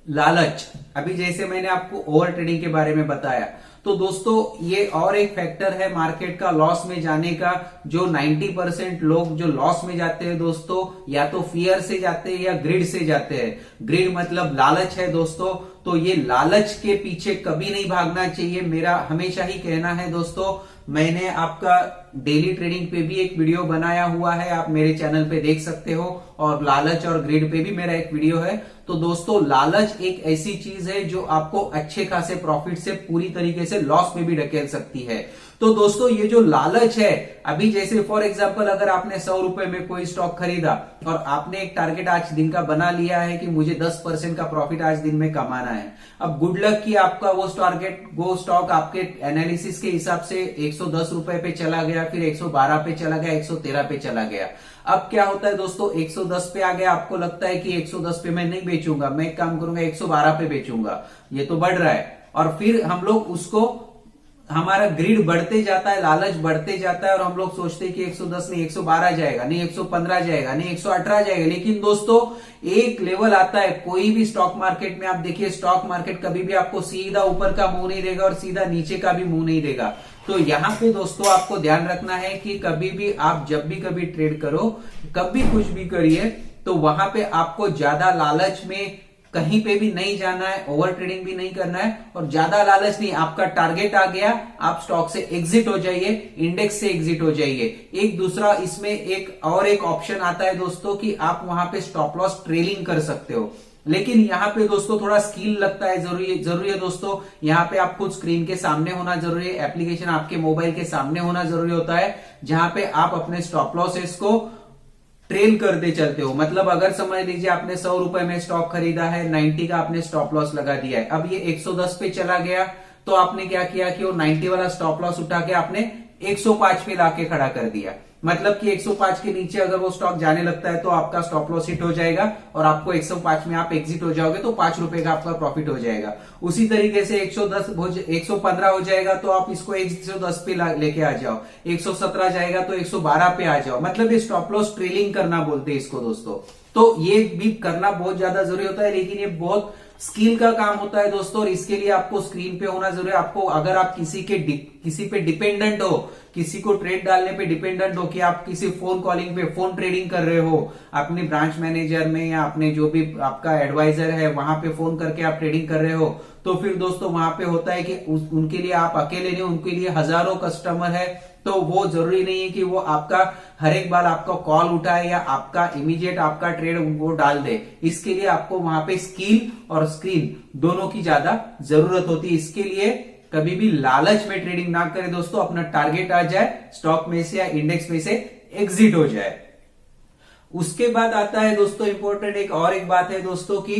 लालच। अभी जैसे मैंने आपको ओवर ट्रेडिंग के बारे में बताया, तो दोस्तों ये और एक फैक्टर है मार्केट का लॉस में जाने का। जो 90% लोग जो लॉस में जाते हैं दोस्तों, या तो फियर से जाते हैं या ग्रिड से जाते हैं। ग्रिड मतलब लालच है दोस्तों। तो ये लालच के पीछे कभी नहीं भागना चाहिए। मेरा हमेशा ही कहना है दोस्तों, मैंने आपका डेली ट्रेडिंग पे भी एक वीडियो बनाया हुआ है, आप मेरे चैनल पे देख सकते हो, और लालच और ग्रिड पे भी मेरा एक वीडियो है। तो दोस्तों लालच एक ऐसी चीज है जो आपको अच्छे खासे प्रॉफिट से पूरी तरीके से लॉस में भी ढकेल सकती है। तो दोस्तों ये जो लालच है, अभी जैसे फॉर एग्जांपल अगर आपने 100 रुपए में कोई स्टॉक खरीदा और आपने एक टारगेट आज दिन का बना लिया है कि मुझे 10% का प्रॉफिट आज दिन में कमाना है। अब गुड लक कि आपका वो स्टॉक आपके एनालिसिस के हिसाब से 110 रुपए पे चला गया, फिर 112 पे चला गया, 113 पे चला गया। अब क्या होता है दोस्तों, 110 पे आ गया, आपको लगता है कि 110 पे मैं नहीं बेचूंगा, मैं एक काम करूंगा 112 पे बेचूंगा, ये तो बढ़ रहा है। और फिर हम लोग उसको हमारा ग्रिड बढ़ते जाता है, लालच बढ़ते जाता है और हम लोग सोचते हैं कि 110 नहीं 112 जाएगा, नहीं 115 जाएगा, नहीं 118 जाएगा। लेकिन दोस्तों एक लेवल आता है, कोई भी स्टॉक मार्केट में आप देखिए, स्टॉक मार्केट कभी भी आपको सीधा ऊपर का मुंह नहीं देगा और सीधा नीचे का भी मुंह नहीं देगा। तो यहाँ पे दोस्तों आपको ध्यान रखना है कि कभी भी आप जब भी कभी ट्रेड करो, कभी कुछ भी करिए, तो वहां पे आपको ज्यादा लालच में कहीं पे भी नहीं जाना है, ओवर ट्रेडिंग भी नहीं करना है और ज्यादा लालच नहीं। आपका टारगेट आ गया, आप स्टॉक से एग्जिट हो जाइए, इंडेक्स से एग्जिट हो जाइए। एक दूसरा इसमें एक ऑप्शन आता है दोस्तों कि आप वहां पे स्टॉप लॉस ट्रेलिंग कर सकते हो। लेकिन यहाँ पे दोस्तों थोड़ा स्किल लगता है, जरूरी है दोस्तों। यहाँ पे आप खुद स्क्रीन के सामने होना जरूरी है, एप्लीकेशन आपके मोबाइल के सामने होना जरूरी होता है, जहां पे आप अपने स्टॉप लॉसेस को ट्रेल करते चलते हो। मतलब अगर समझ लीजिए आपने 100 रुपए में स्टॉक खरीदा है, 90 का आपने स्टॉप लॉस लगा दिया है, अब ये 110 पे चला गया, तो आपने क्या किया कि वो 90 वाला स्टॉप लॉस उठा के आपने 105 पे लाके खड़ा कर दिया। मतलब कि 105 के नीचे अगर वो स्टॉक जाने लगता है तो आपका स्टॉप लॉस हिट हो जाएगा और आपको 105 में आप एग्जिट हो जाओगे, तो 5 रुपए का आपका प्रॉफिट हो जाएगा। उसी तरीके से 115 हो जाएगा तो आप इसको 110 पे लेके आ जाओ, 117 जाएगा तो 112 पे आ जाओ। मतलब ये स्टॉप लॉस ट्रेलिंग करना बोलते हैं इसको दोस्तों। तो ये भी करना बहुत ज्यादा जरूरी होता है, लेकिन ये बहुत स्किल का काम होता है दोस्तों, और इसके लिए आपको स्क्रीन पे होना जरूरी है। आपको अगर आप किसी पे डिपेंडेंट हो, किसी को ट्रेड डालने पे डिपेंडेंट हो, कि आप किसी फोन कॉलिंग पे फोन ट्रेडिंग कर रहे हो अपने ब्रांच मैनेजर में या अपने जो भी आपका एडवाइजर है वहां पे फोन करके आप ट्रेडिंग कर रहे हो, तो फिर दोस्तों वहां पे होता है कि उनके लिए आप अकेले नहीं, उनके लिए हजारों कस्टमर है। तो वो जरूरी नहीं है कि वो आपका हर एक बार आपका कॉल उठाए या आपका इमीडिएट आपका ट्रेड वो डाल दे। इसके लिए आपको वहां पे स्किल और स्क्रीन दोनों की ज्यादा जरूरत होती है। इसके लिए कभी भी लालच में ट्रेडिंग ना करें दोस्तों, अपना टारगेट आ जाए, स्टॉक में से या इंडेक्स में से एग्जिट हो जाए। उसके बाद आता है दोस्तों इंपॉर्टेंट एक बात है दोस्तों की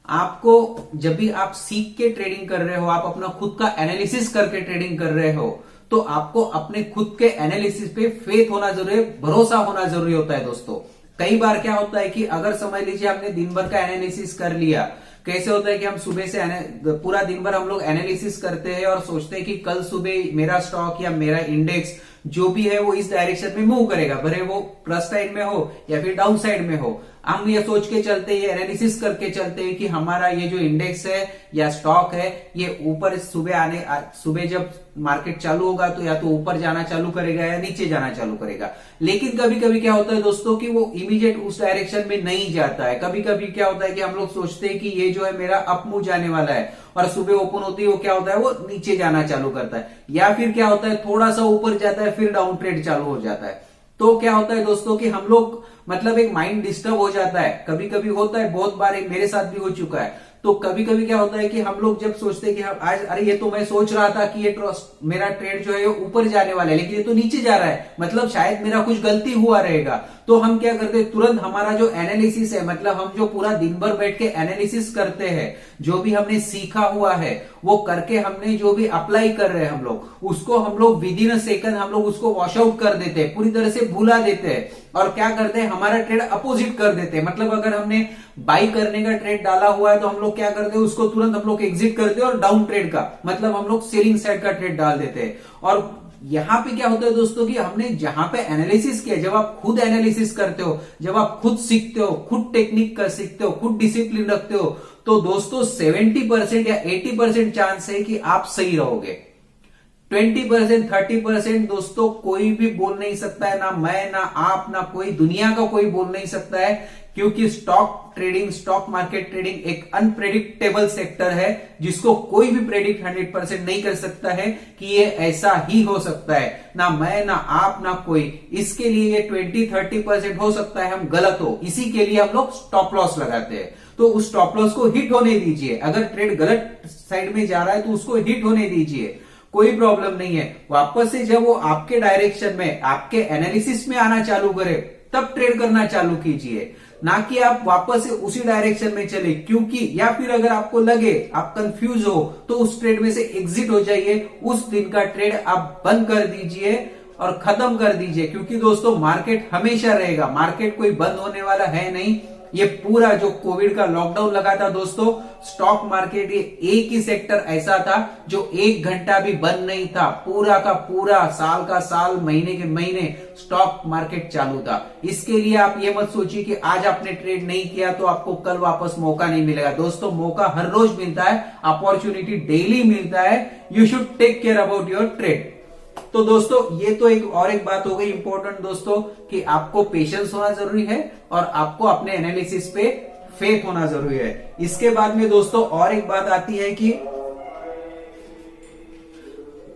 आपको जब भी आप सीख के ट्रेडिंग कर रहे हो, आप अपना खुद का एनालिसिस करके ट्रेडिंग कर रहे हो, तो आपको अपने खुद के एनालिसिस पे फेथ होना जरूरी है, भरोसा होना जरूरी होता है दोस्तों। कई बार क्या होता है कि अगर समझ लीजिए आपने दिन भर का एनालिसिस कर लिया, कैसे होता है कि हम सुबह से पूरा दिन भर हम लोग एनालिसिस करते हैं और सोचते हैं कि कल सुबह मेरा स्टॉक या मेरा इंडेक्स जो भी है वो इस डायरेक्शन में मूव करेगा, भले वो प्लस साइड में हो या फिर डाउन साइड में हो। हम ये सोच के चलते हैं, ये एनालिसिस करके चलते हैं कि हमारा ये जो इंडेक्स है या स्टॉक है ये ऊपर सुबह जब मार्केट चालू होगा तो या तो ऊपर जाना चालू करेगा या नीचे जाना चालू करेगा। लेकिन कभी कभी क्या होता है दोस्तों कि वो इमीडिएट उस डायरेक्शन में नहीं जाता है। कभी कभी क्या होता है कि हम लोग सोचते हैं कि ये जो है मेरा अप मूव जाने वाला है और सुबह ओपन होती है वो क्या होता है वो नीचे जाना चालू करता है, या फिर क्या होता है थोड़ा सा ऊपर जाता है फिर डाउन ट्रेड चालू हो जाता है। तो क्या होता है दोस्तों कि हम लोग मतलब एक माइंड डिस्टर्ब हो जाता है, कभी कभी होता है, बहुत बार मेरे साथ भी हो चुका है। तो कभी कभी क्या होता है कि हम लोग जब सोचते हैं कि हम आज अरे ये तो मैं सोच रहा था कि ये मेरा ट्रेड जो है वो ऊपर जाने वाला है, लेकिन ये तो नीचे जा रहा है, मतलब शायद मेरा कुछ गलती हुआ रहेगा। तो हम क्या करते हैं, तुरंत हमारा जो एनालिसिस है, मतलब हम जो पूरा दिन भर बैठ के एनालिसिस करते हैं, जो भी हमने सीखा हुआ है वो करके हमने जो भी अप्लाई कर रहे हैं हम लोग उसको हम लोग विद इन अ सेकंड हम लोग उसको वॉश आउट कर देते हैं, पूरी तरह से भुला देते हैं और क्या करते हैं हमारा ट्रेड अपोजिट कर देते हैं। मतलब अगर हमने बाई करने का ट्रेड डाला हुआ है तो हम लोग क्या करते हैं उसको तुरंत हम लोग एग्जिट करते हैं और डाउन ट्रेड का मतलब हम लोग सेलिंग साइड का ट्रेड डाल देते हैं। और यहां पे क्या होता है दोस्तों कि हमने जहां पे एनालिसिस किया, जब आप खुद एनालिसिस करते हो, जब आप खुद सीखते हो, खुद टेक्निक कर सीखते हो, खुद डिसिप्लिन रखते हो, तो दोस्तों 70% या 80% चांस है कि आप सही रहोगे। 20% 30% दोस्तों कोई भी बोल नहीं सकता है, ना मैं ना आप ना कोई दुनिया का कोई बोल नहीं सकता है, क्योंकि स्टॉक मार्केट ट्रेडिंग एक अनप्रेडिक्टेबल सेक्टर है जिसको कोई भी प्रेडिक्ट 100% नहीं कर सकता है कि ये ऐसा ही हो सकता है। ना मैं ना आप ना कोई, इसके लिए ये 20-30% हो सकता है हम गलत हो, इसी के लिए हम लोग स्टॉप लॉस लगाते हैं। तो उस स्टॉप लॉस को हिट होने दीजिए, अगर ट्रेड गलत साइड में जा रहा है तो उसको हिट होने दीजिए, कोई प्रॉब्लम नहीं है। वापस से जब वो आपके डायरेक्शन में आपके एनालिसिस में आना चालू करे तब ट्रेड करना चालू कीजिए, ना कि आप वापस से उसी डायरेक्शन में चले। क्योंकि या फिर अगर आपको लगे आप कंफ्यूज हो तो उस ट्रेड में से एग्जिट हो जाइए, उस दिन का ट्रेड आप बंद कर दीजिए और खत्म कर दीजिए। क्योंकि दोस्तों मार्केट हमेशा रहेगा, मार्केट कोई बंद होने वाला है नहीं, ये पूरा जो कोविड का लॉकडाउन लगा था दोस्तों, स्टॉक मार्केट ये एक ही सेक्टर ऐसा था जो 1 घंटा भी बंद नहीं था। पूरा का पूरा, साल का साल, महीने के महीने स्टॉक मार्केट चालू था। इसके लिए आप ये मत सोचिए कि आज आपने ट्रेड नहीं किया तो आपको कल वापस मौका नहीं मिलेगा। दोस्तों मौका हर रोज मिलता है, अपॉर्चुनिटी डेली मिलता है। You should take care about your trade. तो दोस्तों ये तो एक बात हो गई इंपॉर्टेंट दोस्तों, कि आपको पेशेंस होना जरूरी है और आपको अपने एनालिसिस पे फेथ होना जरूरी है। इसके बाद में दोस्तों और एक बात आती है कि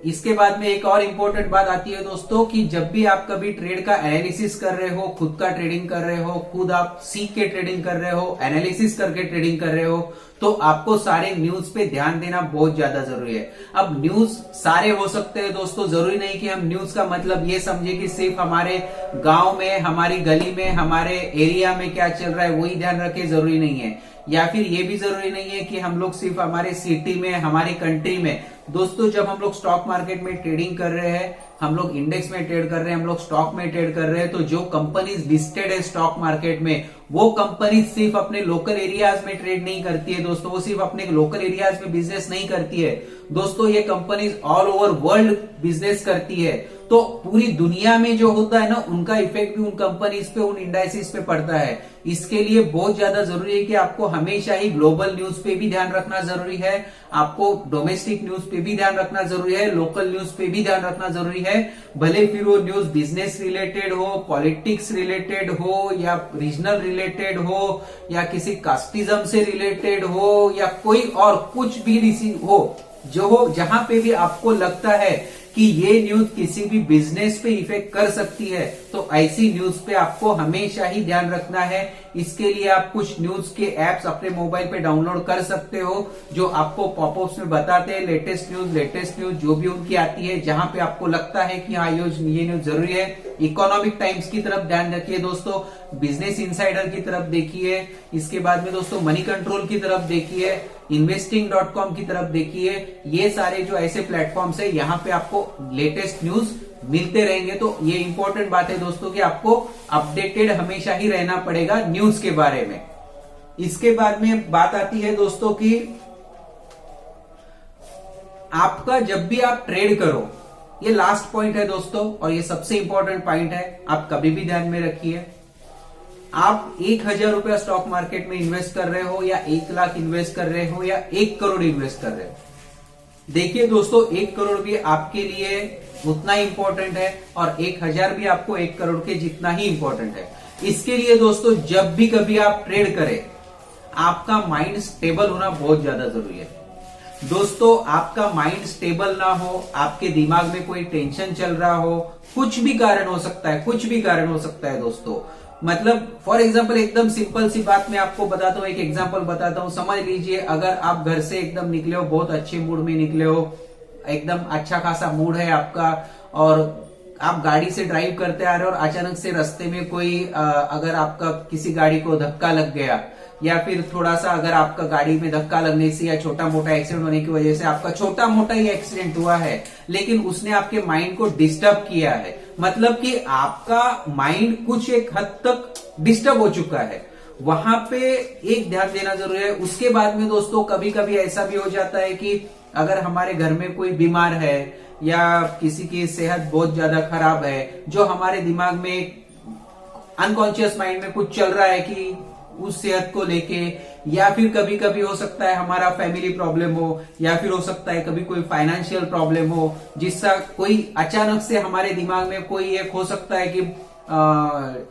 इसके बाद में एक और इंपॉर्टेंट बात आती है दोस्तों, कि जब भी आप कभी ट्रेड का एनालिसिस कर रहे हो, खुद का ट्रेडिंग कर रहे हो, खुद आप सीख के ट्रेडिंग कर रहे हो, एनालिसिस करके ट्रेडिंग कर रहे हो, तो आपको सारे न्यूज पे ध्यान देना बहुत ज्यादा जरूरी है। अब न्यूज सारे हो सकते हैं दोस्तों, जरूरी नहीं कि हम न्यूज का मतलब ये समझे कि सिर्फ हमारे गांव में, हमारी गली में, हमारे एरिया में क्या चल रहा है वही ध्यान रखे, जरूरी नहीं है। या फिर ये भी जरूरी नहीं है कि हम लोग सिर्फ हमारे सिटी में, हमारी कंट्री में। दोस्तों जब हम लोग स्टॉक मार्केट में ट्रेडिंग कर रहे हैं, हम लोग इंडेक्स में ट्रेड कर रहे हैं, हम लोग स्टॉक में ट्रेड कर रहे हैं, तो जो कंपनीज लिस्टेड है स्टॉक मार्केट में, वो कंपनी सिर्फ अपने लोकल एरियाज में ट्रेड नहीं करती है दोस्तों, वो सिर्फ अपने लोकल एरियाज में बिजनेस नहीं करती है दोस्तों, ये companies all over world business करती है। तो पूरी दुनिया में जो होता है ना, उनका इफेक्ट भी उन कंपनीज पे, उन इंडाइसिस पे पड़ता है। इसके लिए बहुत ज्यादा जरूरी है कि आपको हमेशा ही ग्लोबल न्यूज पे भी ध्यान रखना जरूरी है, आपको डोमेस्टिक न्यूज पे भी ध्यान रखना जरूरी है, लोकल न्यूज पे भी ध्यान रखना जरूरी है। भले फिर वो न्यूज बिजनेस रिलेटेड हो, पॉलिटिक्स रिलेटेड हो, या रीजनल रिलेटेड हो, या किसी कास्टिज्म से रिलेटेड हो, या कोई और कुछ भी हो, जो हो, जहां पे भी आपको लगता है कि ये न्यूज किसी भी बिजनेस पे इफेक्ट कर सकती है, तो ऐसी न्यूज पे आपको हमेशा ही ध्यान रखना है। इसके लिए आप कुछ न्यूज के एप्स अपने मोबाइल पे डाउनलोड कर सकते हो, जो आपको पॉपअप्स में बताते हैं लेटेस्ट न्यूज जो भी उनकी आती है, जहां पे आपको लगता है कि हाँ ये न्यूज जरूरी है। इकोनॉमिक टाइम्स की तरफ ध्यान रखिए दोस्तों, बिजनेस इनसाइडर की तरफ देखिए, इसके बाद में दोस्तों मनी कंट्रोल की तरफ देखिए, investing.com की तरफ देखिए। ये सारे जो ऐसे प्लेटफॉर्म्स है, यहाँ पे आपको लेटेस्ट न्यूज मिलते रहेंगे। तो ये इंपॉर्टेंट बात है दोस्तों कि आपको अपडेटेड हमेशा ही रहना पड़ेगा न्यूज के बारे में। इसके बाद में बात आती है दोस्तों कि आपका जब भी आप ट्रेड करो, ये लास्ट पॉइंट है दोस्तों और ये सबसे इंपॉर्टेंट पॉइंट है, आप कभी भी ध्यान में रखिए। आप 1000 रुपया स्टॉक मार्केट में इन्वेस्ट कर रहे हो, या 1 लाख इन्वेस्ट कर रहे हो, या 1 करोड़ इन्वेस्ट कर रहे हो, देखिए दोस्तों 1 करोड़ भी आपके लिए उतना ही इंपॉर्टेंट है और 1000 भी आपको 1 करोड़ के जितना ही इंपॉर्टेंट है। इसके लिए दोस्तों जब भी कभी आप ट्रेड करें, आपका माइंड स्टेबल होना बहुत ज्यादा जरूरी है। दोस्तों आपका माइंड स्टेबल ना हो, आपके दिमाग में कोई टेंशन चल रहा हो, कुछ भी कारण हो सकता है, कुछ भी कारण हो सकता है दोस्तों। मतलब फॉर एग्जाम्पल एकदम सिंपल सी बात मैं आपको बताता हूँ, एक एग्जाम्पल बताता हूँ। समझ लीजिए अगर आप घर से एकदम निकले हो, बहुत अच्छे मूड में निकले हो, एकदम अच्छा खासा मूड है आपका, और आप गाड़ी से ड्राइव करते आ रहे हो और अचानक से रास्ते में कोई अगर आपका किसी गाड़ी को धक्का लग गया, या फिर थोड़ा सा अगर आपका गाड़ी में धक्का लगने से या छोटा मोटा एक्सीडेंट होने की वजह से आपका छोटा मोटा ही एक्सीडेंट हुआ है, लेकिन उसने आपके माइंड को डिस्टर्ब किया है, मतलब कि आपका माइंड कुछ एक हद तक डिस्टर्ब हो चुका है, वहां पे एक ध्यान देना जरूरी है। उसके बाद में दोस्तों कभी कभी ऐसा भी हो जाता है कि अगर हमारे घर में कोई बीमार है या किसी की सेहत बहुत ज्यादा खराब है, जो हमारे दिमाग में अनकॉन्शियस माइंड में कुछ चल रहा है कि उस सेहत को लेके, या फिर कभी कभी हो सकता है हमारा फैमिली प्रॉब्लम हो, या फिर हो सकता है कभी कोई फाइनेंशियल प्रॉब्लम हो, जिसका कोई अचानक से हमारे दिमाग में कोई एक हो सकता है कि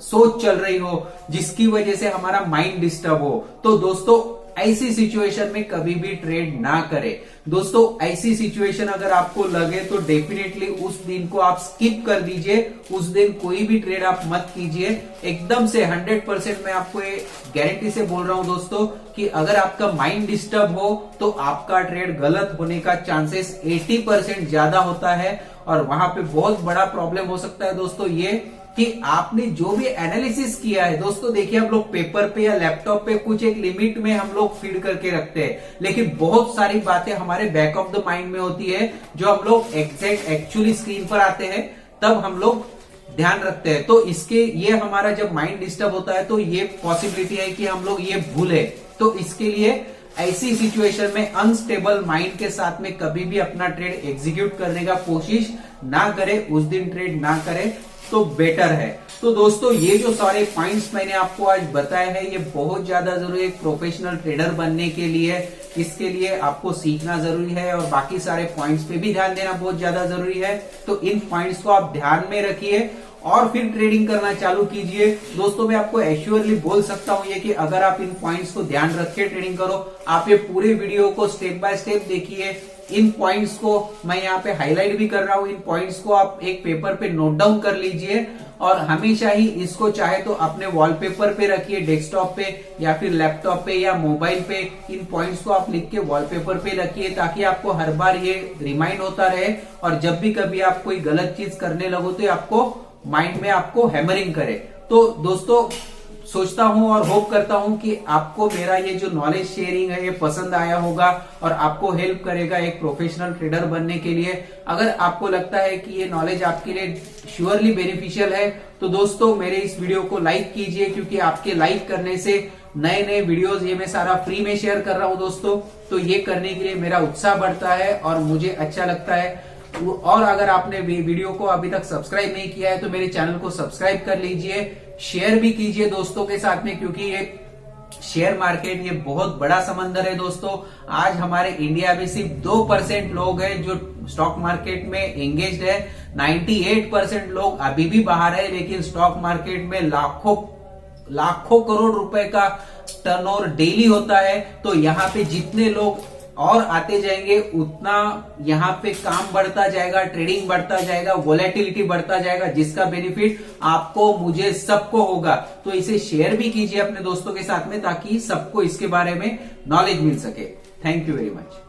सोच चल रही हो जिसकी वजह से हमारा माइंड डिस्टर्ब हो। तो दोस्तों ऐसी सिचुएशन में कभी भी ट्रेड ना करें। दोस्तों ऐसी सिचुएशन अगर आपको लगे तो डेफिनेटली उस दिन को आप स्किप कर दीजिए, उस दिन कोई भी ट्रेड आप मत कीजिए। एकदम से 100% मैं आपको ये गारंटी से बोल रहा हूं दोस्तों कि अगर आपका माइंड डिस्टर्ब हो तो आपका ट्रेड गलत होने का चांसेस 80% ज्यादा होता है, और वहां पे बहुत बड़ा प्रॉब्लम हो सकता है दोस्तों ये कि आपने जो भी एनालिसिस किया है। दोस्तों देखिए हम लोग पेपर पे या लैपटॉप पे कुछ एक लिमिट में हम लोग फीड करके रखते हैं, लेकिन बहुत सारी बातें हमारे बैक ऑफ द माइंड में होती है, जो हम लोग एक्चुअली स्क्रीन पर आते हैं तब हम लोग ध्यान रखते हैं तो इसके ये हमारा जब माइंड डिस्टर्ब होता है तो ये पॉसिबिलिटी है कि हम लोग ये भूले। तो इसके लिए ऐसी सिचुएशन में अनस्टेबल माइंड के साथ में कभी भी अपना ट्रेड एग्जीक्यूट करने का कोशिश ना करें, उस दिन ट्रेड ना करें तो बेटर है। तो दोस्तों ये जो सारे पॉइंट्स मैंने आपको आज बताए हैं ये बहुत ज्यादा जरूरी है प्रोफेशनल ट्रेडर बनने के लिए। इसके लिए आपको सीखना जरूरी है और बाकी सारे पॉइंट्स पे भी ध्यान देना बहुत ज्यादा जरूरी है। तो इन पॉइंट्स को आप ध्यान में रखिए और फिर ट्रेडिंग करना चालू कीजिए। दोस्तों मैं आपको एश्योरली बोल सकता हूं ये कि अगर आप इन पॉइंट्स को ध्यान रख के ट्रेडिंग करो, आप ये पूरे वीडियो को स्टेप बाय स्टेप देखिए। इन पॉइंट्स को मैं यहाँ पे हाईलाइट भी कर रहा हूं, इन पॉइंट्स को आप एक पेपर पे नोट डाउन कर लीजिए और हमेशा ही इसको चाहे तो अपने वॉलपेपर पे रखिए, डेस्कटॉप पे या फिर लैपटॉप पे या मोबाइल पे। इन पॉइंट्स को आप लिख के वॉलपेपर पे रखिए ताकि आपको हर बार ये रिमाइंड होता रहे और जब भी कभी आप कोई गलत चीज करने लगो तो आपको माइंड में आपको हैमरिंग करे। तो दोस्तों सोचता हूं और होप करता हूं कि आपको मेरा ये जो नॉलेज शेयरिंग है ये पसंद आया होगा और आपको हेल्प करेगा एक प्रोफेशनल ट्रेडर बनने के लिए। अगर आपको लगता है कि ये नॉलेज आपके लिए श्योरली बेनिफिशियल है तो दोस्तों मेरे इस वीडियो को लाइक कीजिए, क्योंकि आपके लाइक करने से नए नए वीडियोस ये मैं सारा फ्री में शेयर कर रहा हूं दोस्तों। तो ये करने के लिए मेरा उत्साह बढ़ता है और मुझे अच्छा लगता है। और अगर आपने वीडियो को अभी तक सब्सक्राइब नहीं किया है तो मेरे चैनल को सब्सक्राइब कर लीजिए, शेयर भी कीजिए दोस्तों के साथ में, क्योंकि ये शेयर मार्केट ये बहुत बड़ा समंदर है दोस्तों। आज हमारे इंडिया में सिर्फ 2% लोग हैं जो स्टॉक मार्केट में एंगेज्ड है। 98% लोग अभी भी बाहर है, लेकिन स्टॉक मार्केट में लाखों करोड़ रुपए का टर्नओवर डेली होता है। तो यहाँ पे जितने लोग और आते जाएंगे उतना यहाँ पे काम बढ़ता जाएगा, ट्रेडिंग बढ़ता जाएगा, वोलेटिलिटी बढ़ता जाएगा, जिसका बेनिफिट आपको, मुझे, सबको होगा। तो इसे शेयर भी कीजिए अपने दोस्तों के साथ में ताकि सबको इसके बारे में नॉलेज मिल सके। Thank you very much.